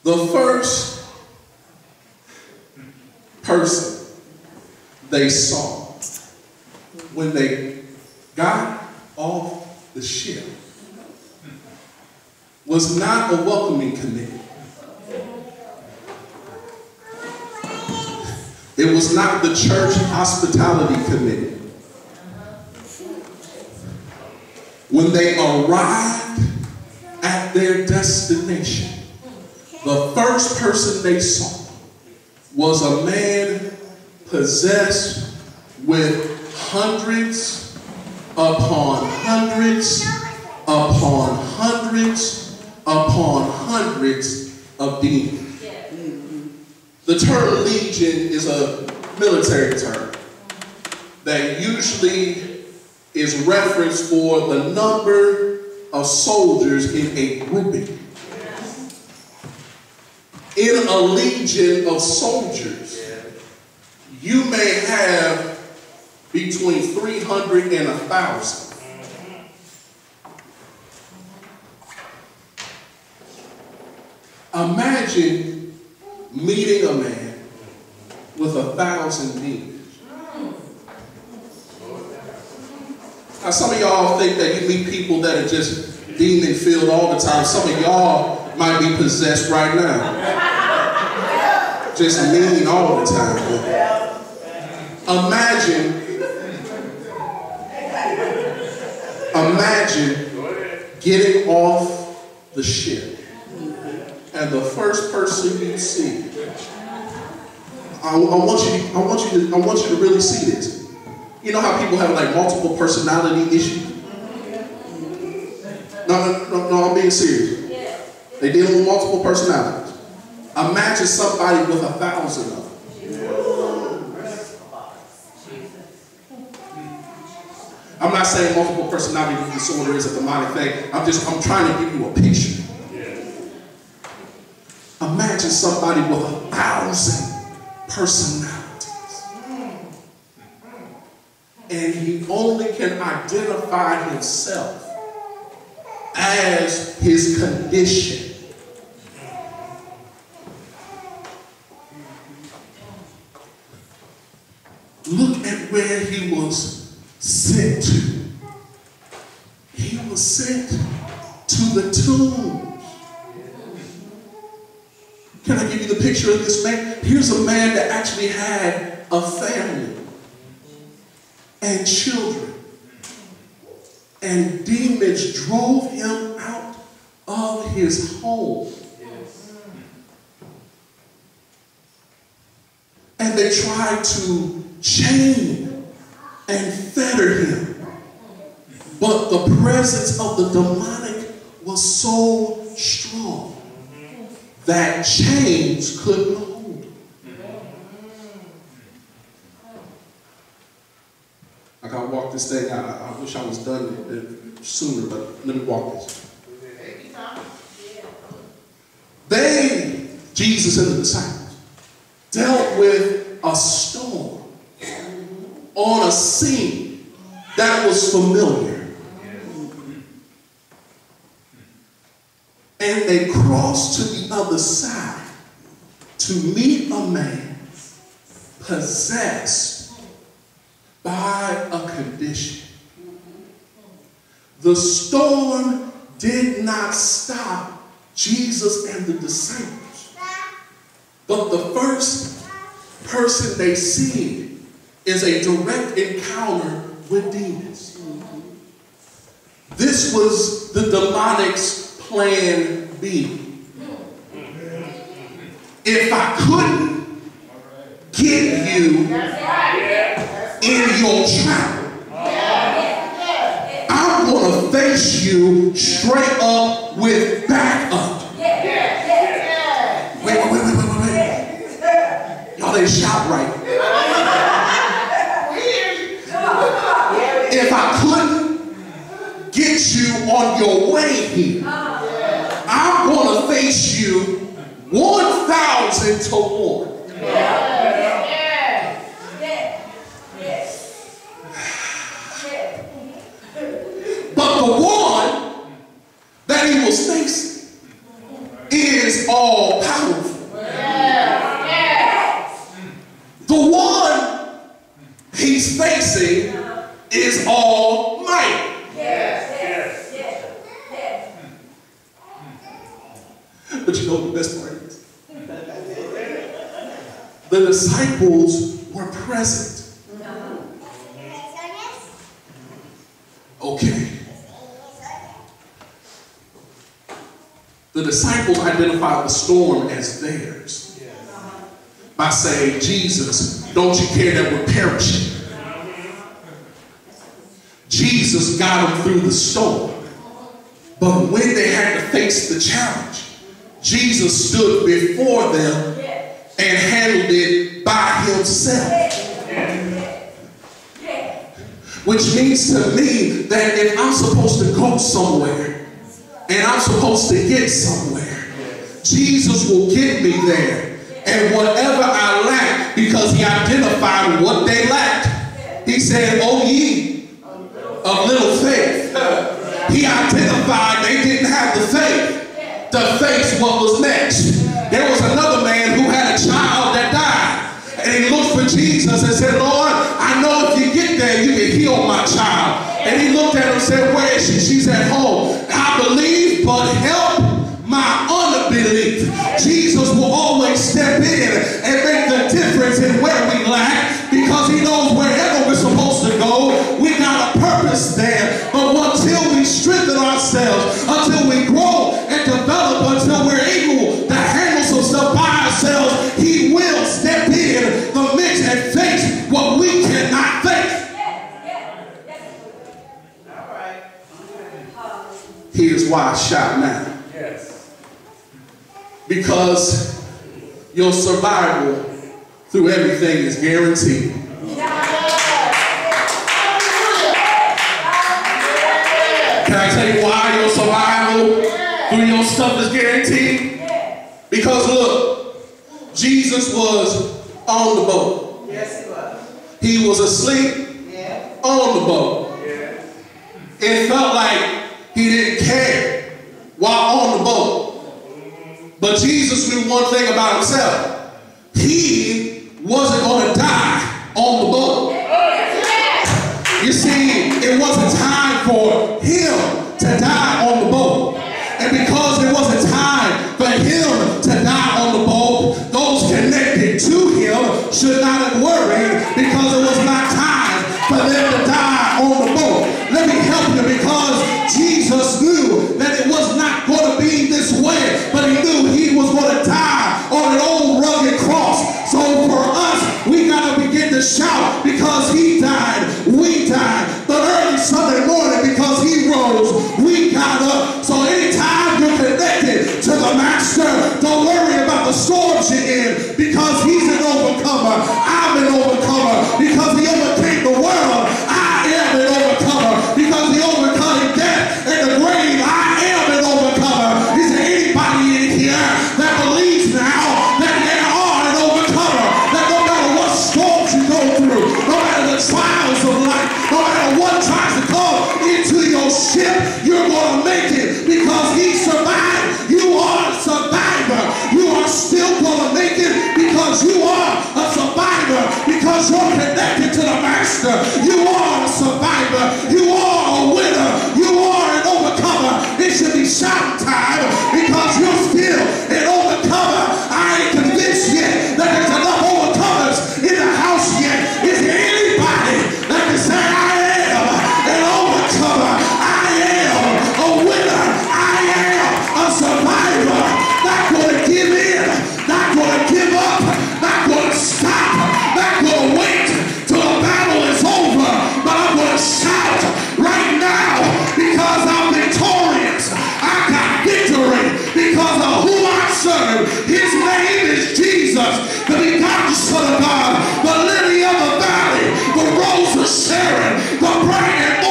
The first person they saw when they got off the ship was not a welcoming committee. It was not the church hospitality committee. When they arrived at their destination, the first person they saw was a man possessed with hundreds upon hundreds upon hundreds upon hundreds of demons. The term legion is a military term that usually is referenced for the number of soldiers in a grouping. In a legion of soldiers, you may have between 300 and 1,000. Imagine meeting a man with 1,000 demons. Now, some of y'all think that you meet people that are just demon-filled all the time. Some of y'all might be possessed right now. Just mean all the time. Imagine getting off the ship. And the first person you see, I want you to really see this. You know how people have like multiple personality issues? No, I'm being serious. They deal with multiple personalities. Imagine somebody with 1,000 of them. I'm not saying multiple personality disorder is a demonic thing. I'm trying to give you a picture. Imagine somebody with 1,000 personalities. And he only can identify himself as his condition. Look at where he was sent to. He was sent to the tomb. Can I give you the picture of this man? Here's a man that actually had a family and children. And demons drove him out of his home. And they tried to chain and fetter him. But the presence of the demonic was so strong that chains couldn't hold him. I gotta walk this thing out. I wish I was done sooner, but let me walk this. They, Jesus and the disciples, dealt with a storm on a scene that was familiar. And they crossed to the other side to meet a man possessed by a condition. The storm did not stop Jesus and the disciples. But the first person they see is a direct encounter with demons. This was the demonic's plan B. If I couldn't get you in your trap, I'm going to face you straight up with back up. Wait. Y'all didn't shout right. If I couldn't get you on your way here, I'm going to face you 1,000 to 1. But the one that he was facing is all powerful. The one he's facing is almighty. But you know the best part is? The disciples were present. Okay. The disciples identified the storm as theirs by saying, Jesus, don't you care that we're perishing? Jesus got them through the storm. But when they had to face the challenge, Jesus stood before them and handled it by himself. Which means to me that if I'm supposed to go somewhere and I'm supposed to get somewhere, Jesus will get me there. And whatever I lack, because he identified what they lacked, he said, "O ye of little faith." He identified they didn't have the faith to face what was next. There was another man who had a child that died, and he looked for Jesus and said, "Lord, I know if you get there, you can heal my child." And he looked at her and said, "Where is she?" She's at home. "I believe, but help my unbelief." Jesus will always step in and make the difference in where we lack, because he knows wherever we're supposed to go, we got a purpose there. But until we strengthen ourselves, until we grow and develop, until we're able to handle some stuff by ourselves, he will step in the mix and face what we cannot face. Here's why I shout now. Because your survival through everything is guaranteed. Can I tell you why your survival through your stuff is guaranteed? Because look, Jesus was on the boat. Yes, he was. He was asleep on the boat. It felt like he didn't care while on the boat. But Jesus knew one thing about himself. He wasn't going to die on the boat. You see, it wasn't time for him to die on the boat. And because it wasn't time for him to die on the boat, those connected to him should not have worried, because it was not time for them to die on the boat. Let me help you, because Jesus knew that it was not going to be this way, but he knew he was going to die on an old rugged cross. So for us, we got to begin to shout, because he died, we died. But early Sunday morning, because he rose, we got up. So anytime you're connected to the Master, don't worry about the storms you're in, because he's an overcomer. I'm an overcomer. Because he overcame the world, I am an overcomer. Because he overcame death and the grave, I am an overcomer. Is there anybody in here that believes now that they are an overcomer? That no matter what storms you go through, no matter the trials of life, no matter what tries to come into your ship, you're going to make it, because he survived. You are a survivor. You are still going to make it, because you are a survivor, because you're connected to the Master. You are a survivor. You are a winner. You are an overcomer. It should be shout time, because you're still an overcomer. I ain't convinced yet that there's enough overcomers in the house yet. Is there anybody that can say, I am an overcomer? I am a winner. I am a survivor. Not going to give in. Not going to give up. Not going to stop. Not going to wait till the battle is over. But I'm going to shout right now, because I'm victorious. I got victory because of who I serve. His name is Jesus, the begotten Son of God, the lily of the valley, the rose of Sharon, the bright and